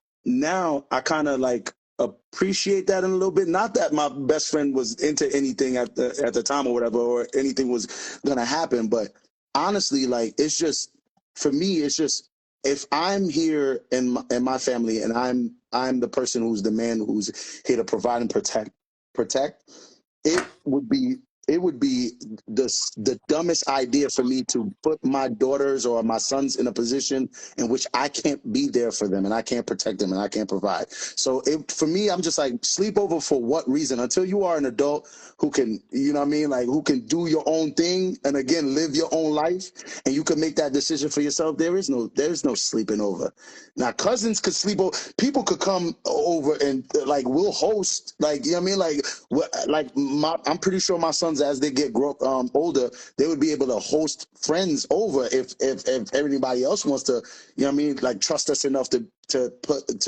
I kind of like appreciate that in a little bit. Not that my best friend was into anything at the time or whatever, or anything was gonna happen. But honestly, like it's just for me, it's just if I'm here in my family and I'm the person who's the man who's here to provide and protect, it would be the dumbest idea for me to put my daughters or my sons in a position in which I can't be there for them and I can't protect them and I can't provide. So for me, I'm just like, sleep over for what reason? Until you are an adult who can, you know what I mean, like who can do your own thing and again live your own life, and you can make that decision for yourself. There's no sleeping over. Now cousins could sleep over. People could come over and like we'll host, like you know what I mean, I'm pretty sure my sons, as they get older, they would be able to host friends over if everybody else wants to, you know what I mean, like trust us enough to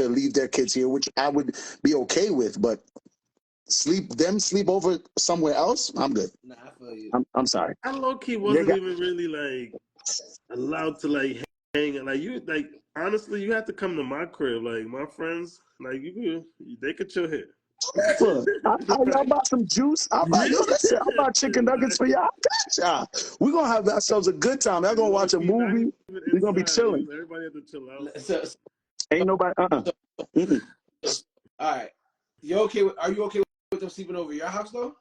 leave their kids here, which I would be okay with. But sleep over somewhere else, I'm good. Nah, I feel you. I'm sorry. I low key They wasn't got, even really like allowed to like hang. Like you, like honestly, you have to come to my crib. Like my friends, like they could chill here. y'all bought some juice. Yeah, Listen, I bought chicken nuggets for like, y'all. Gotcha. We're gonna have ourselves a good time. Y'all gonna low watch a key, not movie. even We're gonna be inside. chilling. Everybody had to chill outside. So, Ain't nobody. so, Mm-mm. all right. Are you okay with them sleeping over your house though?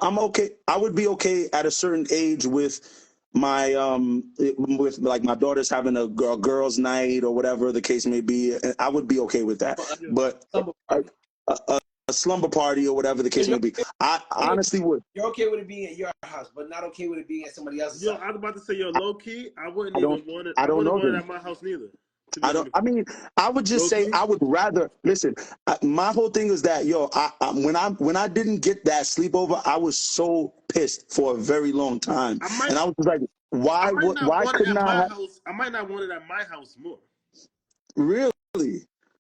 I'm okay. I would be okay at a certain age with with like my daughters having a girls' night or whatever the case may be. I would be okay with that. A Yeah. But slumber a, party. a slumber party or whatever the So case may be, I honestly would. you're okay with it being at your house, but not okay with it being at somebody else's Yo, house. I was about to say, yo, low key, I wouldn't I don't. even want it. I I don't wouldn't know want it them. at my house neither. To be I don't. honest, I mean, I would just low say key, I would rather listen. My whole thing is that when I didn't get that sleepover, I was so pissed for a very long time, I might, and I was just like, I might not why want it couldn't at I my have house. I might not want it at my house more. really?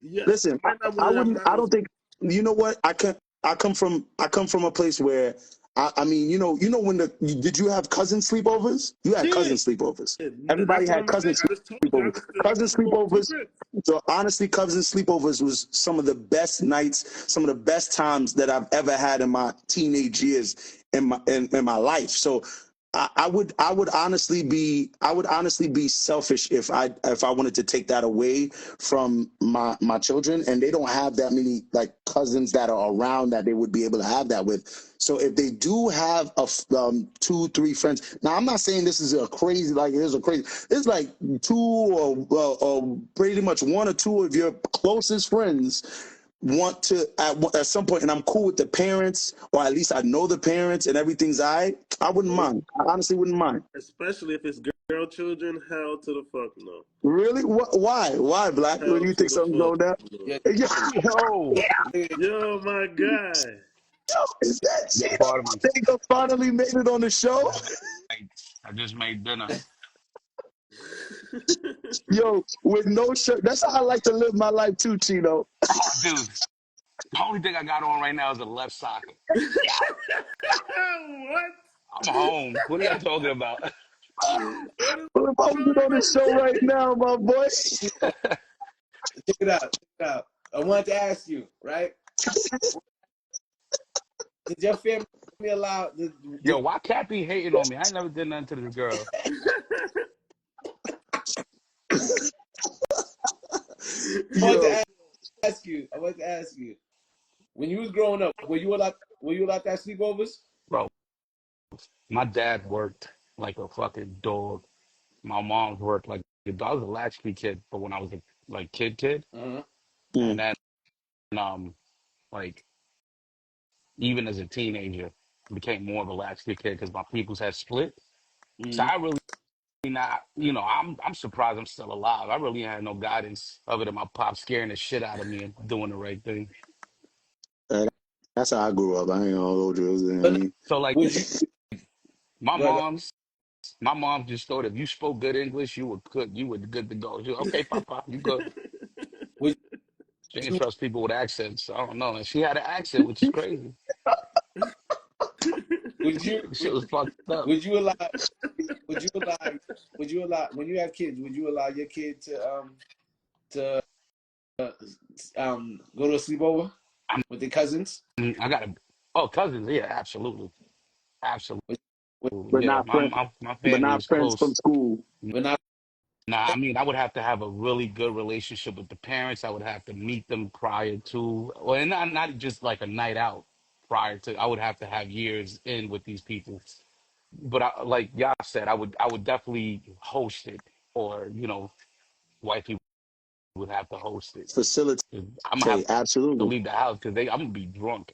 Yes, I Listen, might not want I it at wouldn't. my I house don't think. You know what? I come from a place where I mean, when did you have cousin sleepovers? You had more. cousin sleepovers. Yeah, Everybody that's what had I'm cousin saying. I just told you, I sleepovers. could still, I Cousin could sleep over two sleepovers. cribs. So honestly, cousin sleepovers was some of the best nights, some of the best times that I've ever had in my teenage years in my life. So I would honestly be selfish if I wanted to take that away from my children, and they don't have that many like cousins that are around that they would be able to have that with. So if they do have two, three friends, now I'm not saying this is a crazy, like it's like two or pretty much one or two of your closest friends want to at some point, and I'm cool with the parents, or at least I know the parents and everything's all right. I wouldn't Nope. mind. I honestly wouldn't mind. Especially if it's girl children, hell to the fuck no. Really? Why, Black? When Hell you to think the something's fuck going down? Yeah, no. Yo, Yo, my guy. is that Gino? Pardon me. They finally made it on the show. I just made dinner. Yo, with no shirt. That's how I like to live my life too, Chino. Dude, The only thing I got on right now is a left sock. What? I'm home. What are y'all talking about? What is Well, if I was wrong on the with show right now, my boy. Check it out. Check it out. I wanted to ask you, right? Did your family allow? Yo, why Cat be hating on me? I ain't never did nothing to this girl. I wanted Yo, to ask you. I wanted to ask you. When you was growing up, were you allowed? Were you allowed to have sleepovers? Bro, my dad worked like a fucking dog. My mom's worked like a dog. I was a latchkey kid, but when I was a like kid, Uh-huh. and mm, then like even as a teenager, became more of a latchkey kid because my peoples had split. So Mm-hmm. I really not, I'm surprised I'm still alive. I really had no guidance other than my pop scaring the shit out of me and doing the right thing. uh, that's how I grew up. I ain't gonna hold you. I But mean, So like would you? my Go ahead. mom's my mom just thought if you spoke good English, you were good to go. She, okay, Papa, you good. Would She didn't you? trust people with accents. I don't know. And she had an accent, which is crazy. Would you? Shit was fucked up. Would you allow? Would you allow? Would you allow when you have kids? Would you allow your kid to go to a sleepover I with their cousins? mean, I got a oh cousins, yeah, absolutely. Absolutely. Would, would, but Yeah. not friends. My But family not is friends from close. school. but not. Nah, I mean, I would have to have a really good relationship with the parents. I would have to meet them prior to, well, and not just like a night out prior to. I would have to have years in with these people. But like y'all said, I would definitely host it, or white people would have to host it. Facilitate. 'Cause I'm gonna have to Absolutely. leave the house because I'm gonna be drunk.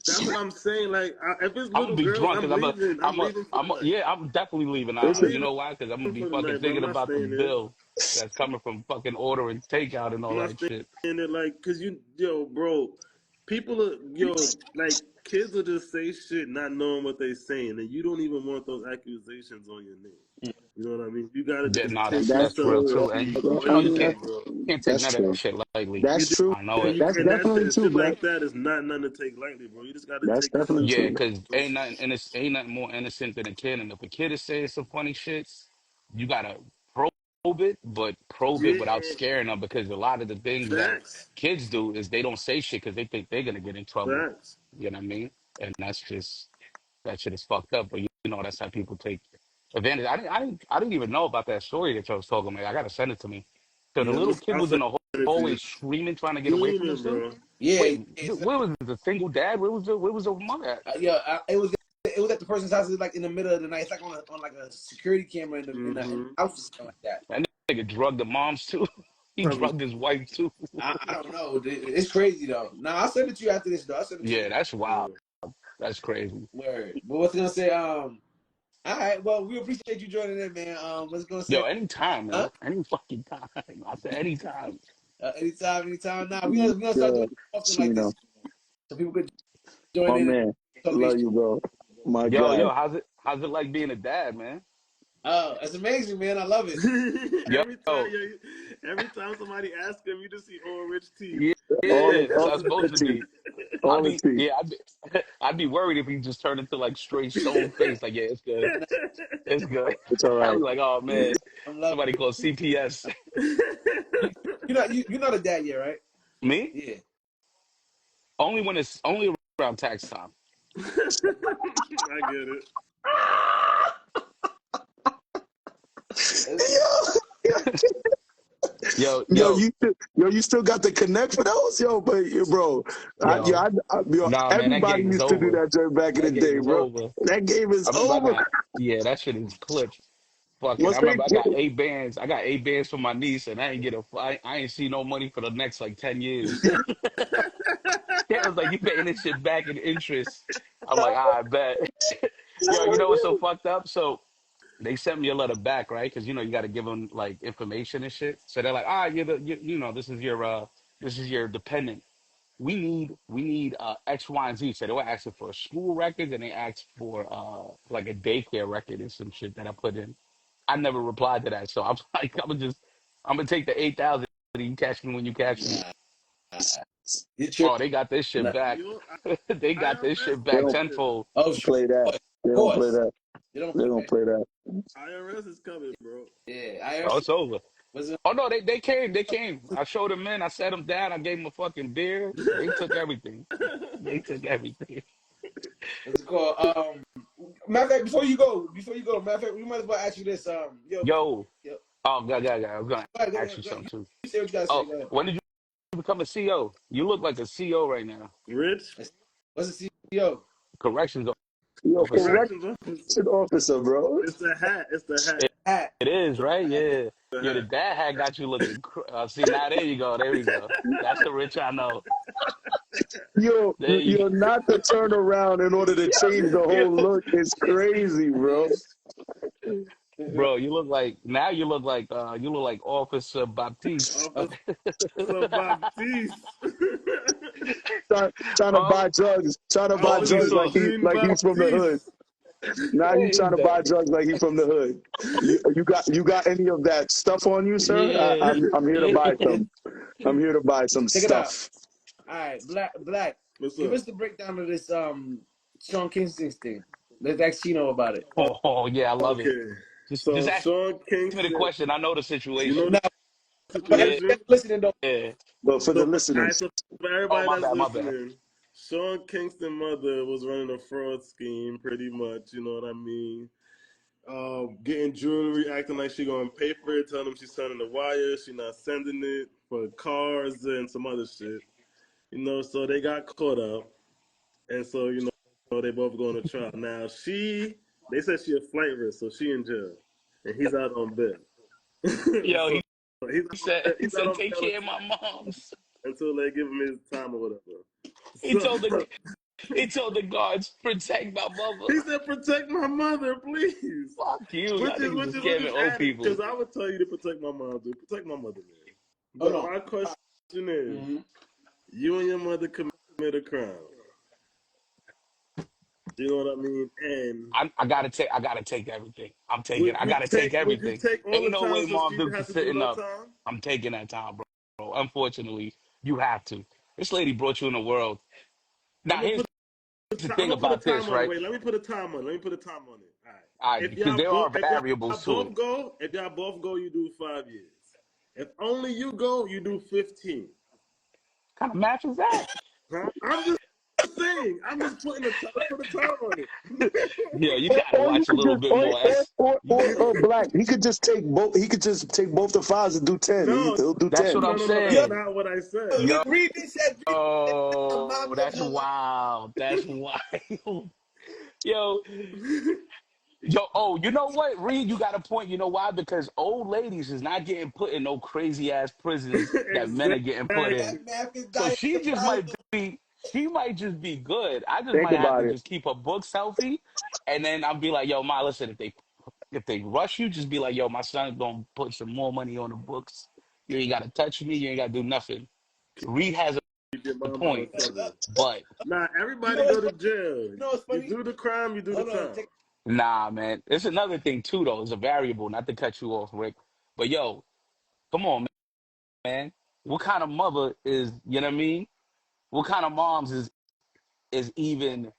That's what I'm saying. Like, if it's I'm gonna little be girls, drunk I'm because leaving. I'm leaving for the night. yeah, I'm definitely leaving. I'm Listen, You leaving know why? Because I'm gonna be for the fucking night, bro. I'm thinking not about the staying there. bill that's coming from fucking ordering takeout and I'm all not that shit. staying there, like, cause yo, bro, people are, like, kids will just say shit not knowing what they saying, and you don't even want those accusations on your name. You know what I mean? You gotta Yeah, just nah, take that's that's real yourself too. to And be I you mean, crazy, bro. can't take that's none of that true. shit lightly. That's You just, true. I know it. you That's can that definitely shit, true, shit Black. like that is not nothing to take lightly, bro. You just gotta That's take definitely yourself Yeah, true. because seriously. ain't nothing more innocent than a kid. And if a kid is saying some funny shit, you gotta probe it, but probe it without Yeah, scaring them. Because a lot of the things that facts, kids do is they don't say shit because they think they're gonna get in trouble. facts. You know what I mean? And that shit is fucked up. But that's how people take advantage. I didn't even know about that story that y'all was talking about. I gotta send it to me. So the Yeah, little kid I'll was send in the it to you. hallway screaming, trying to get away from Demon, this dude. bro. Yeah, Wait, yeah. So, where was the single dad? Where was the mother at? yeah, it was at the person's house. It was like in the middle of the night. It's like on like a security camera in the Mm-hmm. house or something like that. That nigga drugged the moms too. He Probably. drugged his wife too. I don't know. It's crazy though. Now I'll send it to you after this though. I'll send it to you. Yeah, that's wild. Yeah. That's crazy. Word. But what's gonna say? All right. Well, we appreciate you joining in, man. What's gonna Yo, say? anytime, Huh? man. Any fucking time. I said anytime. Anytime, anytime. Nah, we gonna start Yeah, doing it often like Chino. this so people could join Oh in and man, talk their love shit. you, bro. My Yo, God. how's it like being a dad, man? Oh, that's amazing, man. I love it. Yo, Every time somebody asks him, you just see old rich teeth. yeah, All yeah, that's all how it's the supposed good to teeth. be. All the teeth. I'd be worried if he just turned into like straight stone face. Like, yeah, it's good. And It's good. It's all I'd right. be like, oh man, I'm loving somebody it. called CPS. You're not a dad yet, right? Me? Yeah. Only when it's only around tax time. I get it. Yo, Yo, yo, yo, you still got the connect for those, yo. But bro, yo. Nah, man, that everybody game is used to do over. that joint back in the That game day, is bro. over. That game I is remember over. yeah, that shit is clipped. Fucking, I Once they remember I get got 8 bands. I got 8 bands for my niece, and I ain't see no money for the next like 10 years. Yeah, I was like, you paying this shit back in interest. I'm like, I bet. Yo, you know what's so fucked up? So they sent me a letter back, right? Because you got to give them like information and shit. So they're like, this is your dependent. We need X, Y, and Z. So they were asking for school records and they asked for like a daycare record and some shit that I put in. I never replied to that. So I'm like, I'm gonna take the 8,000 and you catch me when you catch me. Nah. You Oh, tripping? they got this shit Nah. back. Yo, They got this IRS shit They back don't coming. tenfold. Oh, sure. play that. Of They don't play course. that. They don't They play don't that. play that. IRS is coming, bro. Yeah, Oh, IRC it's over. was it? Oh no, they came. They came. I showed them in. I sat them down. I gave them a fucking beer. They took everything. They took everything. What's it called? Matter of fact, before you go, matter of fact, we might as well ask you this. Yo, Yo. yo, Oh, God. I was gonna go ahead, go ask ahead, you go ahead. something too. You say what you gotta say. Oh, Go ahead. when did you become a CO? You look like a CO right now. Rich, What's the CEO? Corrections Yo, officer. corrections officer. correction officer, bro. It's the hat. It's the It, hat. Hat. it is right. Hat. Yeah. The Yeah. The hat. dad had got you looking. See now, there you go. There we go. That's the rich I know. Yo, There you. you're not to turn around in order to change the Yo, whole look. It's crazy, bro. bro, you look like now. You look like Officer Baptiste. Officer Baptiste. Trying to Oh, buy drugs. Trying to buy oh, he Officer drugs saw. Jean like he's from the hood. Baptiste. Now he's Hey, trying to buy man. drugs like he's from the hood. You got any of that stuff on you, sir? Yeah, I'm here to buy yeah. some. I'm here to buy some Check it out. stuff. All right, Black. What's Give up? us the breakdown of this Sean Kingston thing. Let's ask Chino about it. Oh, yeah, I love it. Okay. Just So ask Sean me the Kingston, question. I know the you know situation. the Now, but Yeah, situation? everybody listening though. yeah. But for the So for, all right, listeners, so for Oh, everybody my that's bad, my bad. listening, Sean Kingston's mother was running a fraud scheme, pretty much. You know what I mean? Getting jewelry, acting like she gonna pay for it, telling them she's sending the wire, she not sending it for cars and some other shit. You know, so they got caught up, and so you know they both going to trial. Now they said she a flight risk, so she in jail, and he's out on bail. Yo, So he he's out said, on take bail care of my moms. until they give him his time or whatever. He So told the he told the guards protect my mother. he said, "Protect my mother, please." Fuck you. Which Y'all is niggas which is is which scamming is old added people. because I would tell you to protect my mom, dude. Protect my mother, man. Hold But on. my question is, Mm-hmm. you and your mother commit a crime. You know what I mean? And I gotta take everything. I gotta take would you everything. take all Ain't the no time way so mom she Dukes has is to do sitting her up. time? I'm taking that time, bro. Unfortunately, you have to. This lady brought you in the world. I'm Now gonna here's put the I'm thing gonna put a about time this, on it. right? Wait, let me put a time on it. Let me put a time on it. All right. All right, because there are variables to it. If y'all both go, you do 5 years. If only you go, you do 15. What kind of match is that? Huh? I'm just saying. I'm just putting let's put a time on it. Yeah, you or, gotta or you watch a could little just, bit more. You got or black. He could just take both. He could just take both the fives and do 10. No, He'll do that's 10. what I'm no. That's Yo, saying. not what I said. Yo, read this. Read this. Mom lives that's her life. wild. That's wild. Yo, you know what, Reed? You got a point. You know why? Because old ladies is not getting put in no crazy ass prisons that men are getting put in. Exactly. That math is So she might just be good. I just Think might have to about it. just keep her books healthy, and then I'll be like, yo, ma, listen, if they rush you, just be like, yo, my son's gonna put some more money on the books. You ain't gotta touch me. You ain't gotta do nothing. Reed has Keep your a mom out point, of trouble. but Nah, You everybody know go what's to funny? jail. You know what's You funny? do the crime, you do the Hold on. time. nah, man. It's another thing too, though. It's a variable. Not to cut you off, Rick, but yo, come on, man. What kind of mother is, you know what I mean? What kind of moms is even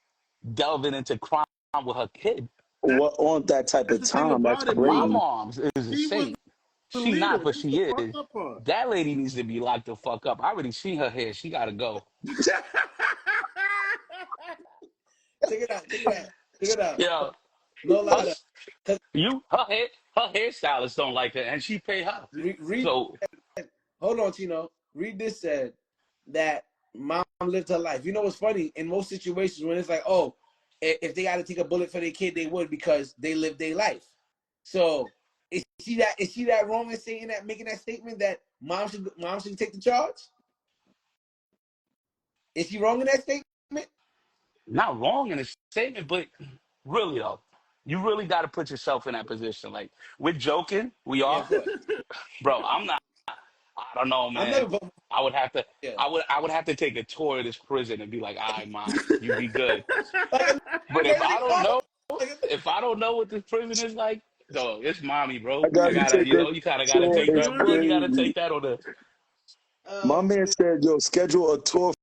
delving into crime with her kid? That, What on that type that's of the thing time? That's about it, My Meek. crazy. mom's is a She was saint. the She not, leader. but This is the she fucked is. up part. That lady needs to be locked the fuck up. I already seen her hair. She gotta go. Check it out. Check it out. Check it out. Yeah, No her, lie. Cause her hairstylist don't like her, and she pay her. read. So Hold on, Tino. Read this said that mom lived her life. You know what's funny? In most situations, when it's like, oh, if they got to take a bullet for their kid, they would because they lived their life. So is she that wrong in saying that, making that statement that mom should take the charge? Is she wrong in that statement? not wrong in a statement, but really though, you really got to put yourself in that position. Like we're joking, we Yeah, are, of course. bro. I'm not. I don't know, I'm man. never voting. I would have to. Yeah, I would have to take a tour of this prison and be like, all right, ma, you be good. like a But crazy mama. Like if I don't know what this prison is like, so it's mommy, I bro. got I to gotta, take a you kind of gotta tour. take It's that. Boy, you gotta crazy. take that on the. My man said, yo, schedule a tour.